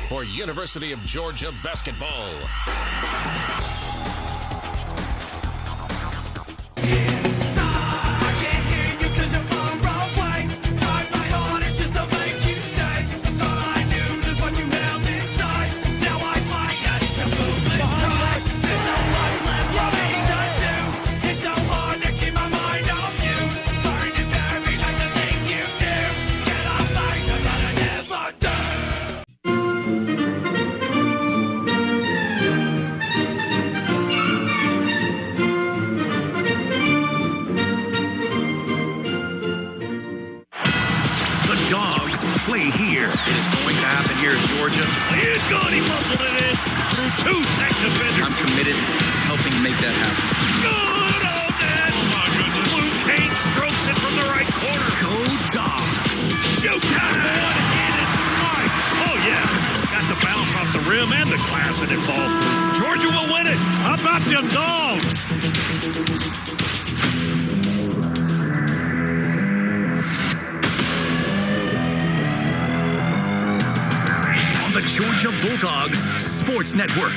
for University of Georgia basketball. Play here. It is going to happen here in Georgia. He is good. He muscled it in through two Tech defenders. I'm committed to helping make that happen. Good. Oh, that's my goodness. BULLDOGS strokes it from the right corner. Go Dogs. Showtime. One-handed strike. Oh, yeah. Got the bounce off the rim and the glass in it ball. Georgia will win it. How about them Dogs? The Georgia Bulldogs Sports Network.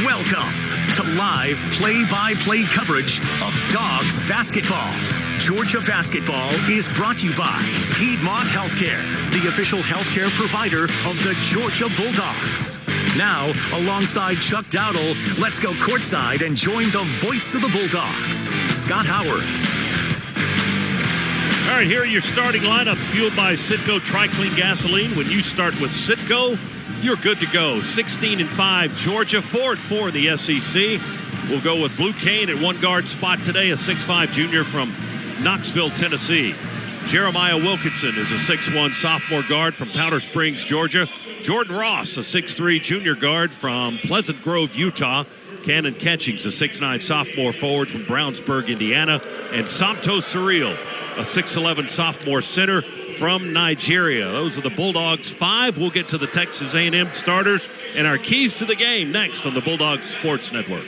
Welcome to live play-by-play coverage of Dogs basketball. Georgia basketball is brought to you by Piedmont Healthcare, the official healthcare provider of the Georgia Bulldogs. Now, alongside Chuck Dowdle, let's go courtside and join the voice of the Bulldogs, Scott Howard. All right, here are your starting lineups fueled by Citgo Tri-Clean Gasoline. When you start with Citgo, you're good to go. 16-5 Georgia, 4-4 in the SEC. We'll go with Blue Cane at one guard spot today, a 6'5 junior from Knoxville, Tennessee. Jeremiah Wilkinson is a 6'1 sophomore guard from Powder Springs, Georgia. Jordan Ross, a 6'3 junior guard from Pleasant Grove, Utah. Cannon Catchings, a 6'9 sophomore forward from Brownsburg, Indiana. And Samto Surreal, a 6'11 sophomore center from Nigeria. Those are the Bulldogs 5. We'll get to the Texas A&m starters and our keys to the game next on the Bulldogs Sports Network.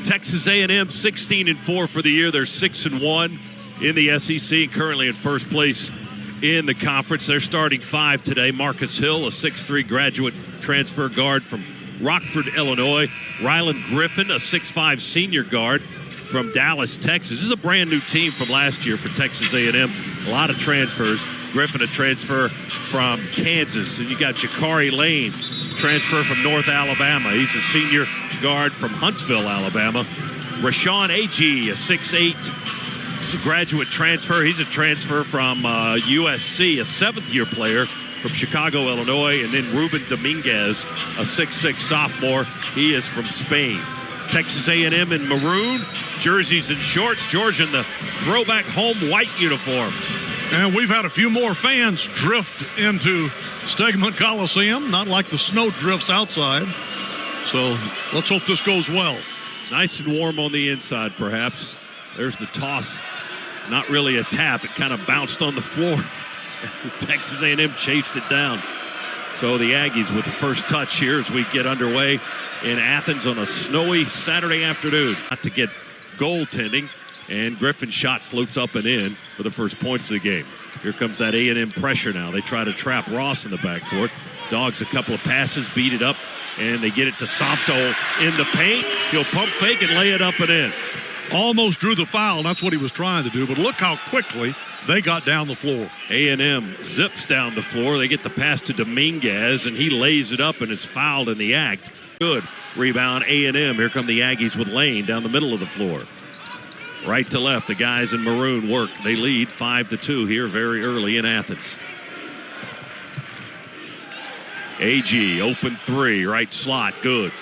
Texas A&m 16-4 for the year. They're 6-1 in the SEC, currently in first place in the conference. They're starting 5 today. Marcus Hill, a 6'3 graduate transfer guard from Rockford, Illinois. Rylan Griffin, a 6'5 senior guard from Dallas, Texas. This is a brand new team from last year for Texas A&m. A lot of transfers. Griffin, a transfer from Kansas. And you got Jakari Lane, transfer from North Alabama. He's a senior guard from Huntsville, Alabama. Rashawn Agee, a 6'8 graduate transfer. He's a transfer from USC, a seventh-year player from Chicago, Illinois. And then Ruben Dominguez, a 6'6 sophomore. He is from Spain. Texas A&m in maroon, jerseys and shorts. Georgia in the throwback home white uniforms. And we've had a few more fans drift into Stegman Coliseum, not like the snow drifts outside. So let's hope this goes well. Nice and warm on the inside, perhaps. There's the toss. Not really a tap. It kind of bounced on the floor. Texas A&m chased it down. So the Aggies with the first touch here as we get underway in Athens on a snowy Saturday afternoon. Not to get goaltending, and Griffin's shot floats up and in for the first points of the game. Here comes that A&m pressure now. They try to trap Ross in the backcourt. Dogs a couple of passes, beat it up, and they get it to Samto in the paint. He'll pump fake and lay it up and in. Almost drew the foul. That's what he was trying to do, but look how quickly they got down the floor. A&m zips down the floor. They get the pass to Dominguez, and he lays it up and is fouled in the act. Good rebound, A&m. Here come the Aggies with Lane down the middle of the floor. Right to left, the guys in maroon work. They lead 5-2 here very early in Athens. Agee, open three, right slot, good.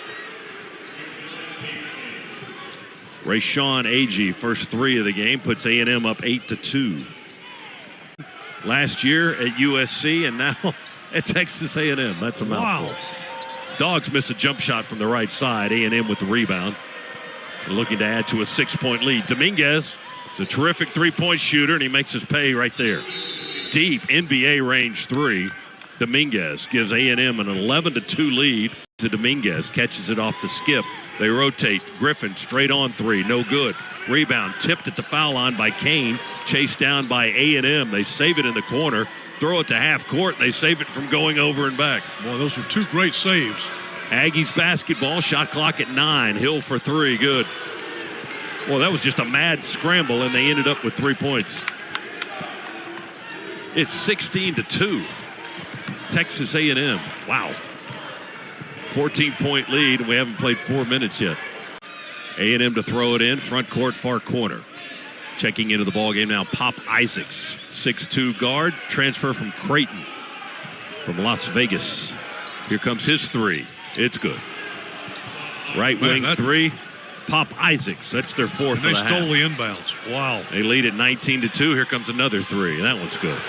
Rashawn Agee, first three of the game, puts A&m up 8-2. Last year at USC and now at Texas A&m. That's a mouthful. Wow. Dogs miss a jump shot from the right side. A&m with the rebound. They're looking to add to a 6-point lead. Dominguez is a terrific three-point shooter, and he makes his pay right there. Deep NBA range three. Dominguez gives A&m an 11-2 lead. To Dominguez, catches it off the skip. They rotate. Griffin straight on three, no good. Rebound tipped at the foul line by Kane, chased down by A&m. They save it in the corner. throw it to half court. They save it from going over and back. Boy, those were two great saves. Aggies basketball, shot clock at 9. Hill for 3, good. Well, that was just a mad scramble, and they ended up with 3 points. It's 16-2. Texas A&m. Wow. 14-point lead, and we haven't played 4 minutes yet. A&m to throw it in, front court, far corner. Checking into the ballgame now, Pop Isaacs, 6'2" guard, transfer from Creighton, from Las Vegas. Here comes his 3. It's good. Right wing 3, Pop Isaacs. That's their 4th of the half. They stole the inbounds. Wow. They lead at 19-2. Here comes another 3. That one's good.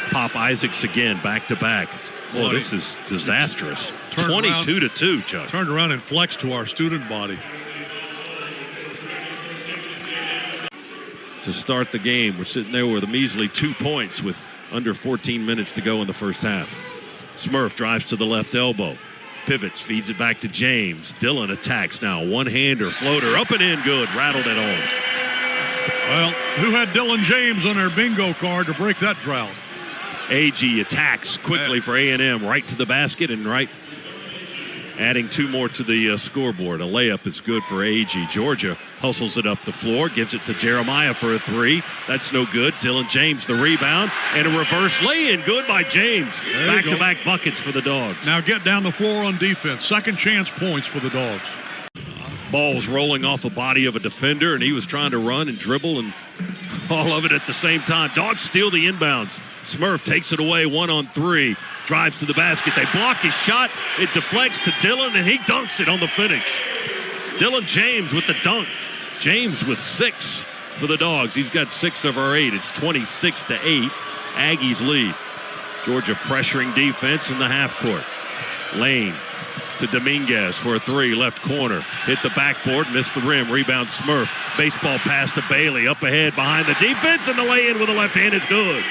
Pop Isaacs again, back-to-back. Boy, this is disastrous. 22-2, Chuck. Turned around and flexed to our student body. To start the game, we're sitting there with a measly 2 points with under 14 minutes to go in the first half. Smurf drives to the left elbow. Pivots, feeds it back to James. Dillon attacks now. One-hander, floater, up and in, good. Rattled it home. Well, who had Dylan James on their bingo card to break that drought? AG attacks quickly for A&m, right to the basket and right, adding 2 more to the scoreboard. A layup is good for AG. Georgia hustles it up the floor, gives it to Jeremiah for a 3. That's no good. Dylan James the rebound, and a reverse lay-in. Good by James. Back-to-back buckets for the Dogs. Now get down the floor on defense. Second chance points for the Dogs. Ball was rolling off a body of a defender, and he was trying to run and dribble and all of it at the same time. Dogs steal the inbounds. Smurf takes it away 1-on-3. Drives to the basket. They block his shot. It deflects to Dillon, and he dunks it on the finish. Dylan James with the dunk. James with 6 for the Dogs. He's got 6 of our 8. It's 26-8. Aggies lead. Georgia pressuring defense in the half court. Lane to Dominguez for a 3, left corner. Hit the backboard, missed the rim. Rebound Smurf. Baseball pass to Bailey. Up ahead behind the defense, and the lay-in with the left hand is good.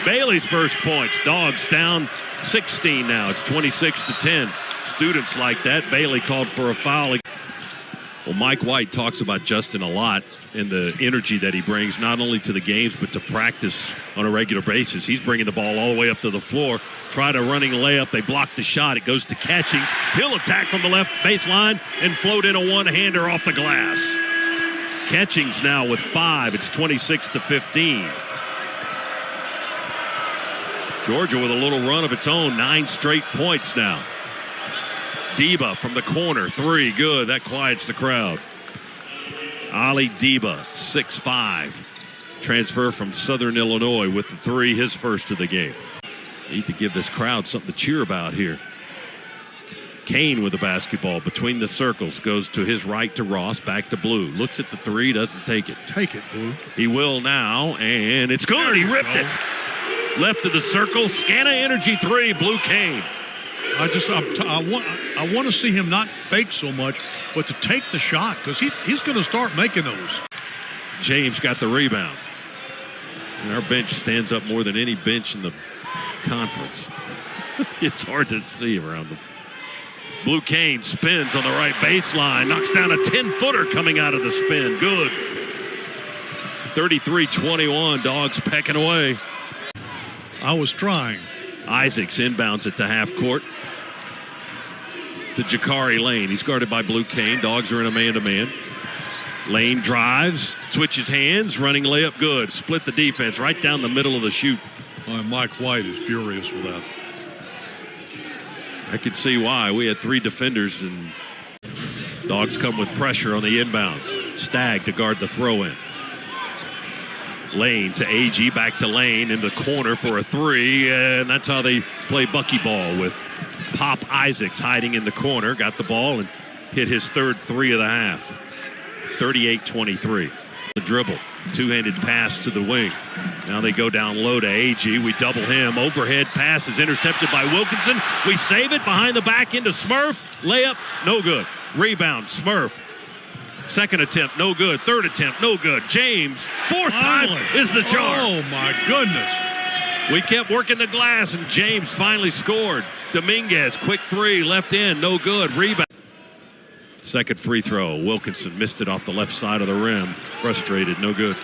Bailey's first points. Dogs down 16 now. It's 26-10. Students like that. Bailey called for a foul. Well, Mike White talks about Justin a lot and the energy that he brings, not only to the games, but to practice on a regular basis. He's bringing the ball all the way up to the floor. Try to running layup. They block the shot. It goes to Catchings. He'll attack from the left baseline and float in a one-hander off the glass. Catchings now with 5. It's 26-15. Georgia with a little run of its own. 9 straight points now. Deba from the corner, 3, good. That quiets the crowd. Ali Deba, 6'5". Transfer from Southern Illinois with the 3, his first of the game. Need to give this crowd something to cheer about here. Kane with the basketball between the circles, goes to his right to Ross, back to Blue. Looks at the 3, doesn't take it. Take it, Blue. He will now, and it's good. He ripped it. Left of the circle, Scana Energy 3, Blue Kane. I want to see him not fake so much, but to take the shot, because he's going to start making those. James got the rebound. And our bench stands up more than any bench in the conference. It's hard to see around them. Blue Kane spins on the right baseline, knocks down a 10-footer coming out of the spin. Good. 33-21, Dogs pecking away. I was trying. Isaacs inbounds it to half court. To Jakari Lane. He's guarded by Blue Kane. Dogs are in a man-to-man. Lane drives, switches hands, running layup good. Split the defense right down the middle of the shoot. Mike White is furious with that. I could see why. We had 3 defenders, and Dogs come with pressure on the inbounds. Stagg to guard the throw-in. Lane to AG, back to Lane in the corner for a 3, and that's how they play buckyball with Pop Isaacs hiding in the corner. Got the ball and hit his 3rd 3 of the half. 38-23. The dribble, 2-handed pass to the wing. Now they go down low to AG. We double him. Overhead pass is intercepted by Wilkinson. We save it behind the back into Smurf. Layup, no good. Rebound, Smurf. Second attempt, no good. Third attempt, no good. James, 4th time is the charm. Oh, my goodness. We kept working the glass, and James finally scored. Dominguez, quick 3, left in, no good. Rebound. Second free throw. Wilkinson missed it off the left side of the rim. Frustrated, no good.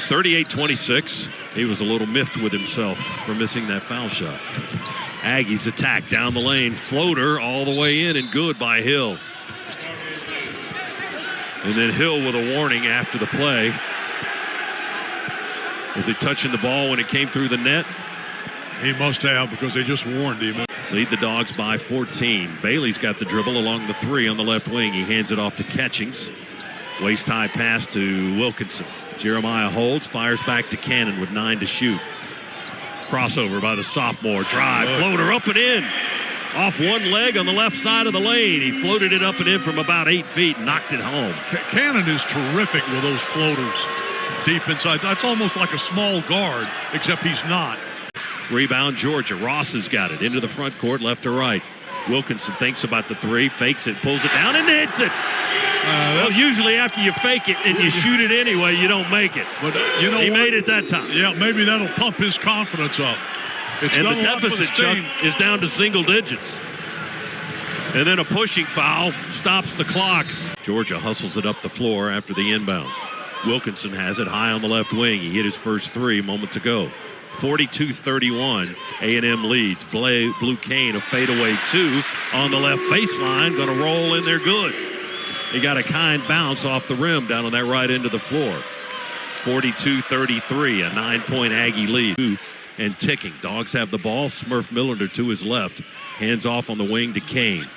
38-26. He was a little miffed with himself for missing that foul shot. Aggies attack down the lane. Floater all the way in and good by Hill. And then Hill with a warning after the play. Was he touching the ball when it came through the net? He must have, because they just warned him. Lead the Dogs by 14. Bailey's got the dribble along the 3 on the left wing. He hands it off to Catchings. Waist-high pass to Wilkinson. Jeremiah holds, fires back to Cannon with 9 to shoot. Crossover by the sophomore. Drive, floater up and in. Off one leg on the left side of the lane. He floated it up and in from about 8 feet and knocked it home. Cannon is terrific with those floaters deep inside. That's almost like a small guard, except he's not. Rebound Georgia. Ross has got it into the front court, left to right. Wilkinson thinks about the 3, fakes it, pulls it down, and hits it. Well, usually after you fake it and you shoot it anyway, you don't make it. But he made it that time. Yeah, maybe that'll pump his confidence up. And the deficit, Chuck, is down to single digits. And then a pushing foul stops the clock. Georgia hustles it up the floor after the inbound. Wilkinson has it high on the left wing. He hit his first 3 moments ago. 42-31, A&M leads. Blue Cane, a fadeaway 2 on the left baseline. Going to roll in there good. He got a kind bounce off the rim down on that right end of the floor. 42-33, a 9-point Aggie lead. And ticking. Dogs have the ball. Smurf Millender to his left. Hands off on the wing to Kane.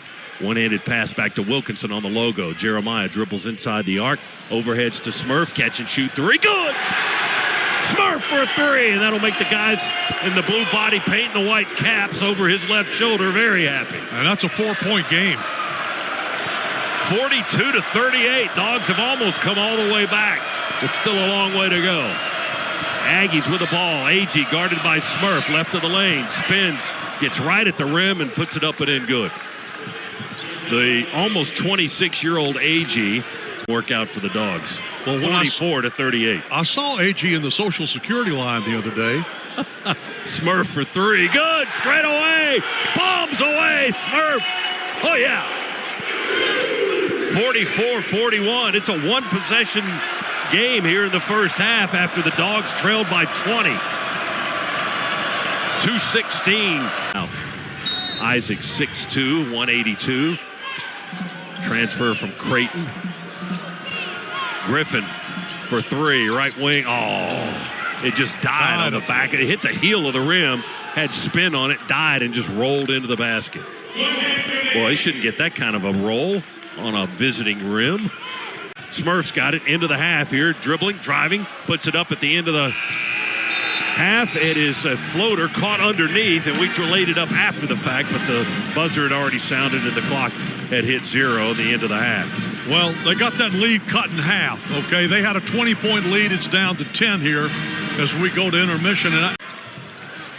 One-handed pass back to Wilkinson on the logo. Jeremiah dribbles inside the arc. Overheads to Smurf. Catch and shoot 3. Good! Smurf for a 3, and that'll make the guys in the blue body paint and the white caps over his left shoulder very happy. And that's a 4-point game. 42-38. Dogs have almost come all the way back, but still a long way to go. Aggies with the ball. AG guarded by Smurf, left of the lane. Spins, gets right at the rim, and puts it up and in good. The almost 26-year-old AG work out for the Dogs. Well, 44-38. I saw AG in the Social Security line the other day. Smurf for 3. Good. Straight away. Bombs away. Smurf. Oh, yeah. 44-41. It's a one-possession game here in the first half after the Dogs trailed by 20. 2:16. Now, Isaac 6'2", 182. Transfer from Creighton. Griffin for 3, right wing. Oh, it just died on the back. It hit the heel of the rim, had spin on it, died, and just rolled into the basket. Boy, he shouldn't get that kind of a roll on a visiting rim. Smurf's got it into the half here, dribbling, driving, puts it up at the end of the half. It is a floater caught underneath, and we laid it up after the fact, but the buzzer had already sounded and the clock had hit 0 at the end of the half. Well, they got that lead cut in half, okay? They had a 20-point lead. It's down to 10 here as we go to intermission. And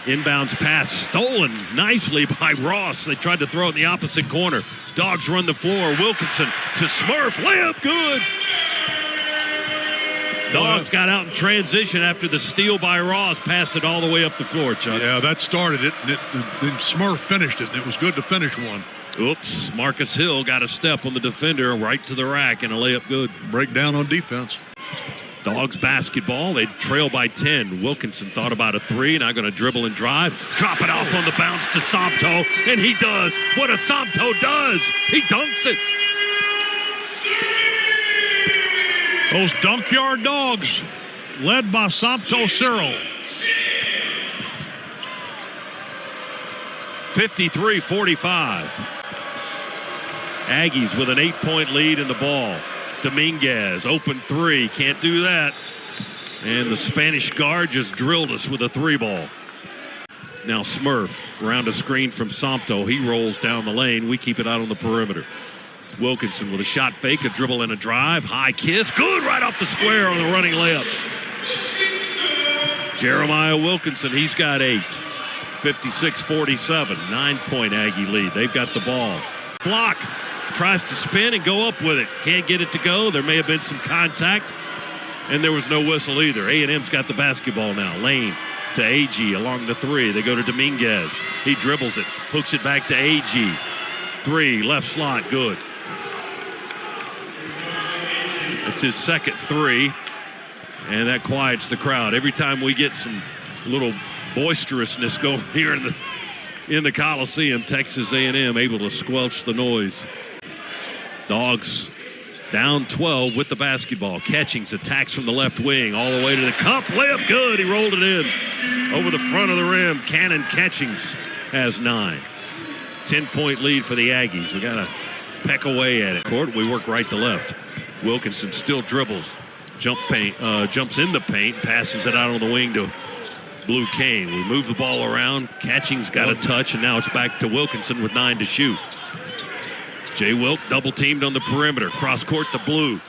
inbounds pass stolen nicely by Ross. They tried to throw it in the opposite corner. Dogs run the floor. Wilkinson to Smurf. Layup good. Dogs got out in transition after the steal by Ross. Passed it all the way up the floor, Chuck. Yeah, that started it. And Smurf finished it. And it was good to finish one. Oops. Marcus Hill got a step on the defender right to the rack and a layup good. Breakdown on defense. Dogs basketball. They trail by 10. Wilkinson thought about a 3. Now going to dribble and drive. Drop it off on the bounce to Somto. And he does what a Somto does. He dunks it. Those Dunkyard Dogs, led by Somto Cyril. 53-45. Aggies with an 8-point lead in the ball. Dominguez, open 3, can't do that. And the Spanish guard just drilled us with a 3-ball. Now Smurf, around a screen from Somto. He rolls down the lane. We keep it out on the perimeter. Wilkinson with a shot fake, a dribble and a drive. High kiss, good right off the square on the running layup. Jeremiah Wilkinson, he's got 8. 56-47, 9-point Aggie lead. They've got the ball. Block, tries to spin and go up with it. Can't get it to go. There may have been some contact, and there was no whistle either. A&M's got the basketball now. Lane to AG along the 3. They go to Dominguez. He dribbles it, hooks it back to AG. 3, left slot, good. It's his second 3. And that quiets the crowd. Every time we get some little boisterousness going here in the Coliseum, Texas A&m able to squelch the noise. Dogs down 12 with the basketball. Catchings attacks from the left wing all the way to the cup. Layup good. He rolled it in over the front of the rim. Cannon Catchings has 9. 10-point lead for the Aggies. We got to peck away at it. Court, we work right to left. Wilkinson still dribbles. Jumps in the paint, passes it out on the wing to Blue Kane. We move the ball around. Catching's got a touch, and now it's back to Wilkinson with 9 to shoot. Jay Wilk double teamed on the perimeter. Cross court to Blue.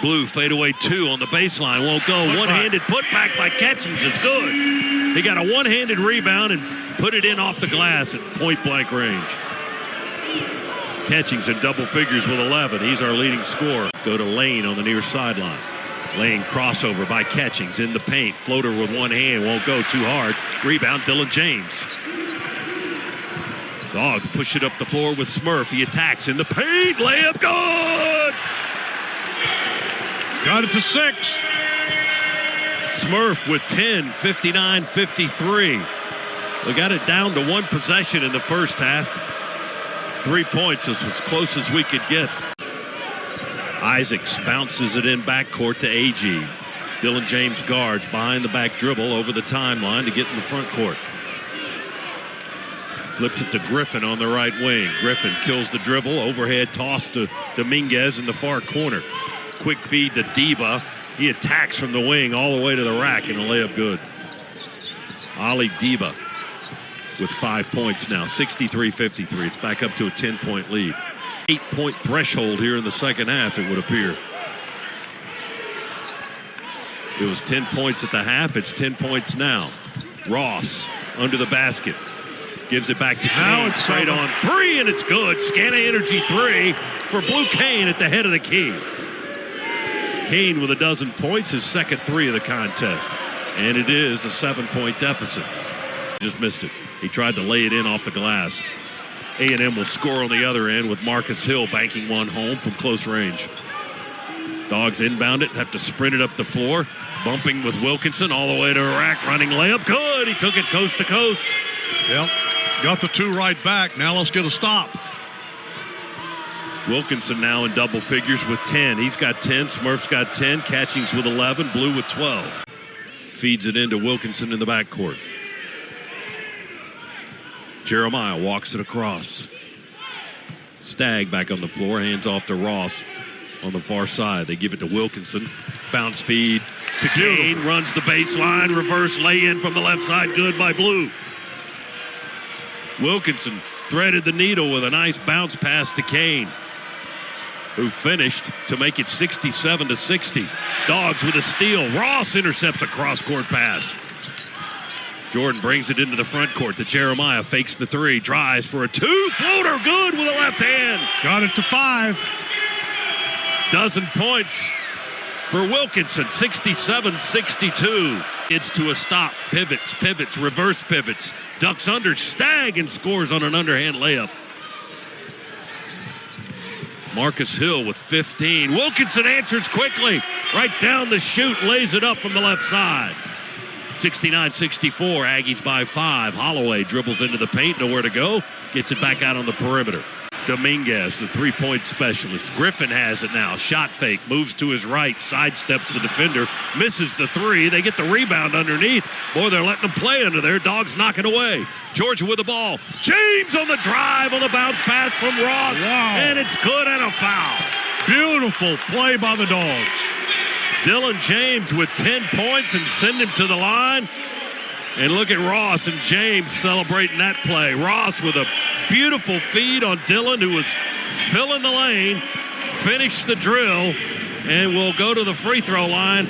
Blue fadeaway 2 on the baseline. Won't go. One-handed putback by Catchings is good. He got a one-handed rebound and put it in off the glass at point-blank range. Catchings in double figures with 11. He's our leading scorer. Go to Lane on the near sideline. Lane crossover by Catchings in the paint. Floater with one hand. Won't go too hard. Rebound Dylan James. Dogs push it up the floor with Smurf. He attacks in the paint. Layup good. Got it to 6. Smurf with 10, 59-53. We got it down to 1 possession in the first half. 3 points is as close as we could get. Isaacs bounces it in backcourt to AG. Dylan James guards behind the back dribble over the timeline to get in the front court. Flips it to Griffin on the right wing. Griffin kills the dribble. Overhead toss to Dominguez in the far corner. Quick feed to Deba. He attacks from the wing all the way to the rack and a layup good. Ali Deba with 5 points now, 63-53. It's back up to a 10-point lead. 8-point threshold here in the second half, it would appear. It was 10 points at the half. It's 10 points now. Ross under the basket. Gives it back to Kane. It's straight on 3, and it's good. Scana Energy 3 for Blue Kane at the head of the key. Kane with 12 points, his second 3 of the contest. And it is a 7-point deficit. Just missed it. He tried to lay it in off the glass. A&m will score on the other end with Marcus Hill banking one home from close range. Dogs inbound it, have to sprint it up the floor. Bumping with Wilkinson all the way to the rack, running layup. Good, he took it coast to coast. Yep, got the 2 right back. Now let's get a stop. Wilkinson now in double figures with 10. He's got 10, Smurf's got 10, Catchings with 11, Blue with 12. Feeds it into Wilkinson in the backcourt. Jeremiah walks it across. Stagg back on the floor, hands off to Ross on the far side. They give it to Wilkinson. Bounce feed to Kane, runs the baseline, reverse lay-in from the left side, good by Blue. Wilkinson threaded the needle with a nice bounce pass to Kane, who finished to make it 67-60. Dogs with a steal. Ross intercepts a cross-court pass. Jordan brings it into the front court to Jeremiah, fakes the 3, drives for a 2, floater good with a left hand. Got it to 5. 12 points for Wilkinson, 67-62. It's to a stop, pivots, reverse pivots. Ducks under, Stagg, and scores on an underhand layup. Marcus Hill with 15. Wilkinson answers quickly. Right down the chute, lays it up from the left side. 69-64, Aggies by 5. Holloway dribbles into the paint, nowhere to go. Gets it back out on the perimeter. Dominguez, the 3-point specialist. Griffin has it now. Shot fake, moves to his right, sidesteps the defender, misses the 3. They get the rebound underneath. Boy, they're letting them play under there. Dogs knocking away. Georgia with the ball. James on the drive on the bounce pass from Ross. Wow. And it's good and a foul. Beautiful play by the Dogs. Dylan James with 10 points and send him to the line. And look at Ross and James celebrating that play. Ross with a beautiful feed on Dylan, who was filling the lane, finished the drill, and will go to the free throw line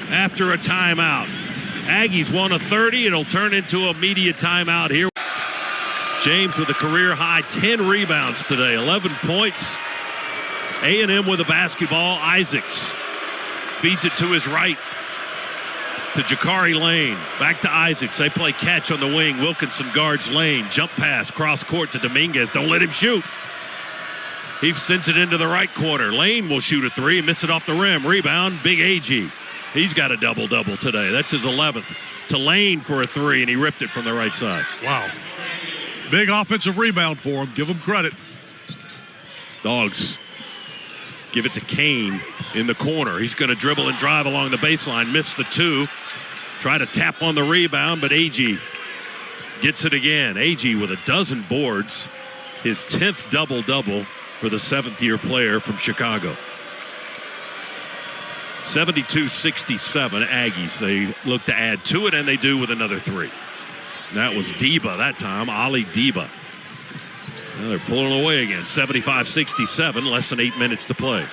after a timeout. Aggies won a 30. It'll turn into a media timeout here. James with a career high 10 rebounds today, 11 points. A&m with the basketball. Isaacs feeds it to his right to Jakari Lane. Back to Isaacs. They play catch on the wing. Wilkinson guards Lane. Jump pass, cross court to Dominguez. Don't let him shoot. He sends it into the right corner. Lane will shoot a 3 and miss it off the rim. Rebound, Big AG. He's got a double-double today. That's his 11th. To Lane for a 3, and he ripped it from the right side. Wow. Big offensive rebound for him. Give him credit. Dogs give it to Kane in the corner. He's going to dribble and drive along the baseline. Missed the 2. Try to tap on the rebound, but AG gets it again. AG with a dozen boards. His 10th double-double for the 7th-year player from Chicago. 72-67 Aggies. They look to add to it, and they do with another 3. That was Deba that time, Ali Deba. Now they're pulling away again. 75-67, less than 8 minutes to play.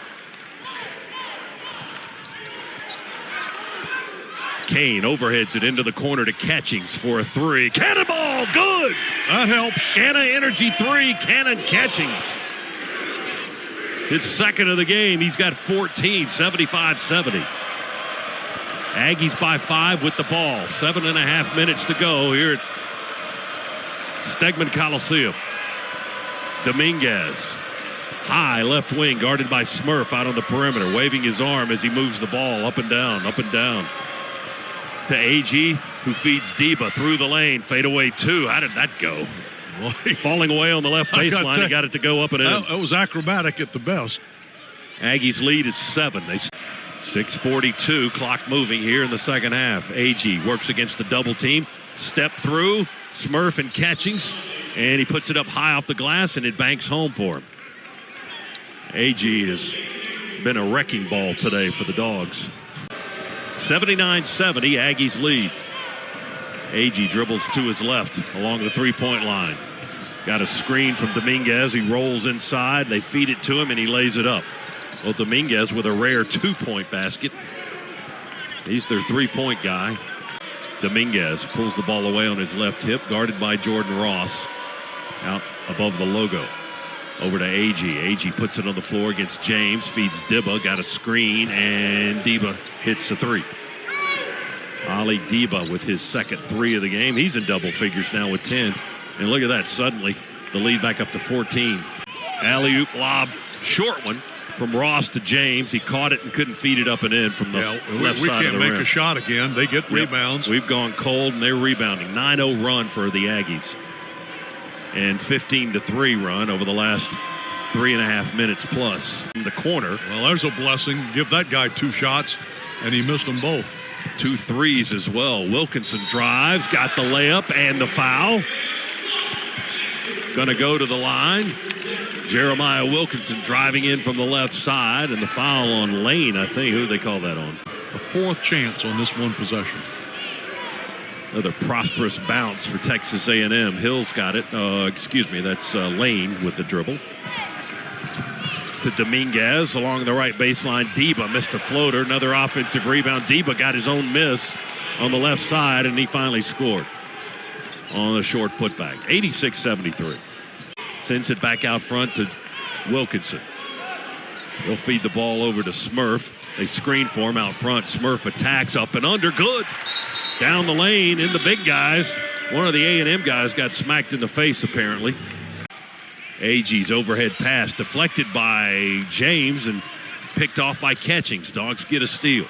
Kane overheads it into the corner to Catchings for a 3. Cannonball, good! That helps. Canna Energy 3, Cannon Catchings. His 2nd of the game. He's got 14, 75-70. Aggies by 5 with the ball. 7.5 minutes to go here at Stegman Coliseum. Dominguez, high left wing, guarded by Smurf out on the perimeter, waving his arm as he moves the ball up and down, up and down. To AG, who feeds Deba through the lane. Fadeaway 2. How did that go? Boy. Falling away on the left baseline. He got it to go up and in. That was acrobatic at the best. Aggies lead is 7. 6:42, clock moving here in the second half. AG works against the double team. Step through, Smurf and Catchings, and he puts it up high off the glass, and it banks home for him. AG has been a wrecking ball today for the Dogs. 79-70, Aggies lead. AG dribbles to his left along the three-point line. Got a screen from Dominguez. He rolls inside. They feed it to him, and he lays it up. Well, Dominguez with a rare 2-point basket. He's their 3-point guy. Dominguez pulls the ball away on his left hip, guarded by Jordan Ross out above the logo. Over to AG. AG puts it on the floor against James, feeds Deba, got a screen, and Deba hits a 3. Ali Deba with his 2nd 3 of the game. He's in double figures now with 10. And look at that, suddenly the lead back up to 14. Alley-oop lob, short one from Ross to James. He caught it and couldn't feed it up and in from the left side of the rim. We can't make a shot again. They get rebounds. We've gone cold, and they're rebounding. 9-0 run for the Aggies. And 15-3 run over the last 3.5 minutes plus. In the corner. Well, there's a blessing. Give that guy 2 shots, and he missed them both. 2 threes as well. Wilkinson drives, got the layup and the foul. Gonna go to the line. Jeremiah Wilkinson driving in from the left side, and the foul on Lane, I think. Who did they call that on? A 4th chance on this one possession. Another prosperous bounce for Texas A&m. Hill's got it. That's Lane with the dribble. To Dominguez along the right baseline. Deba missed a floater. Another offensive rebound. Deba got his own miss on the left side, and he finally scored on a short putback. 86-73. Sends it back out front to Wilkinson. They'll feed the ball over to Smurf. They screen for him out front. Smurf attacks up and under. Good. Down the lane in the big guys. One of the A&m guys got smacked in the face, apparently. AG's overhead pass deflected by James and picked off by Catchings. Dogs get a steal.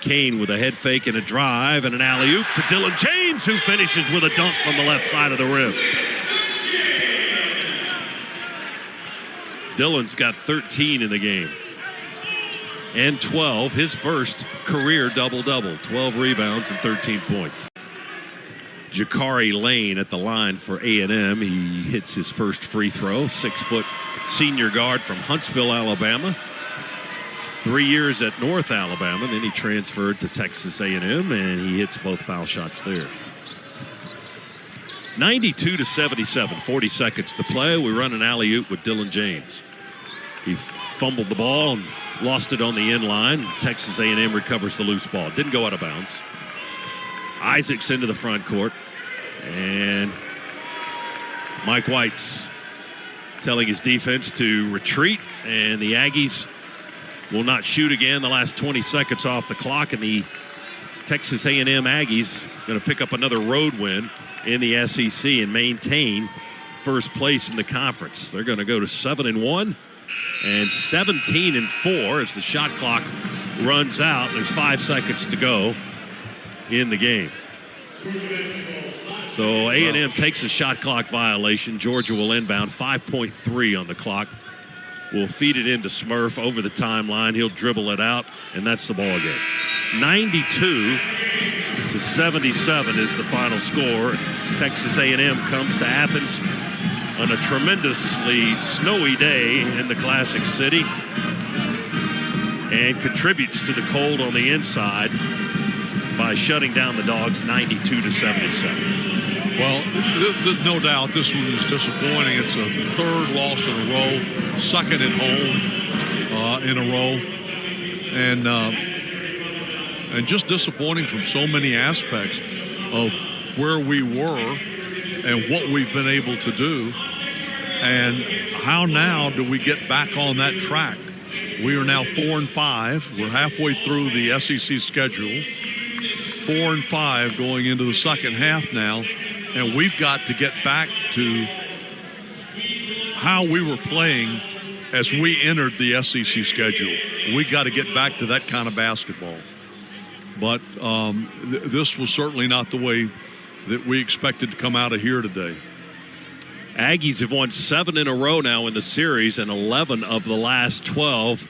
Kane with a head fake and a drive and an alley-oop to Dylan James, who finishes with a dunk from the left side of the rim. Dylan's got 13 in the game. And 12, his first career double-double. 12 rebounds and 13 points. Jakari Lane at the line for A&m. He hits his first free throw. 6-foot senior guard from Huntsville, Alabama. 3 years at North Alabama. Then he transferred to Texas A&m, and he hits both foul shots there. 92-77, 40 seconds to play. We run an alley-oop with Dylan James. He fumbled the ball and lost it on the end line. Texas A&m recovers the loose ball. Didn't go out of bounds. Isaacs into the front court. And Mike White's telling his defense to retreat. And the Aggies will not shoot again. The last 20 seconds off the clock. And the Texas A&m Aggies going to pick up another road win in the SEC and maintain first place in the conference. They're going to go to 7-1 and 17-4 as the shot clock runs out. There's 5 seconds to go in the game. So A&M takes a shot clock violation. Georgia will inbound. 5.3 on the clock. Will feed it into Smurf over the timeline. He'll dribble it out, and that's the ball game. 92-77 is the final score. Texas A&M comes to Athens on a tremendously snowy day in the Classic City and contributes to the cold on the inside by shutting down the Dogs 92-77. Well, there's no doubt this one is disappointing. It's a 3rd loss in a row, 2nd at home in a row, and just disappointing from so many aspects of where we were and what we've been able to do, and how now do we get back on that track? We are now 4-5. We're halfway through the SEC schedule. 4-5 going into the second half now. And we've got to get back to how we were playing as we entered the SEC schedule. We got to get back to that kind of basketball. But this was certainly not the way that we expected to come out of here today. Aggies have won 7 in a row now in the series and 11 of the last 12.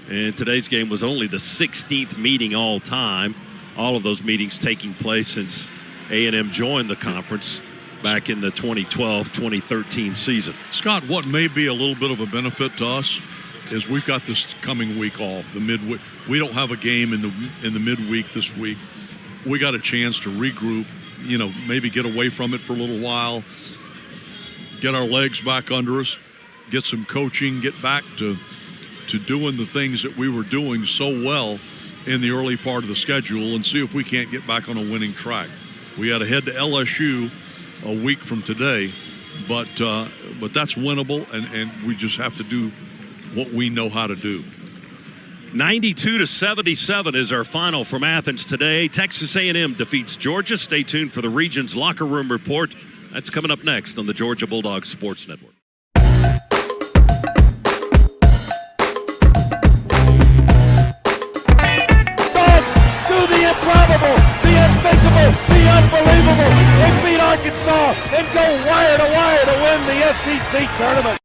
And today's game was only the 16th meeting all time. All of those meetings taking place since A&M joined the conference back in the 2012-2013 season. Scott, what may be a little bit of a benefit to us is we've got this coming week off, the midweek. We don't have a game in the midweek this week. We got a chance to regroup, maybe get away from it for a little while, get our legs back under us, get some coaching, get back to doing the things that we were doing so well in the early part of the schedule, and see if we can't get back on a winning track. We got to head to LSU a week from today, but that's winnable, and we just have to do what we know how to do. 92-77 is our final from Athens today. Texas A&M defeats Georgia. Stay tuned for the Region's Locker Room Report. That's coming up next on the Georgia Bulldogs Sports Network. The unthinkable, the unbelievable. They beat Arkansas and go wire to wire to win the SEC tournament.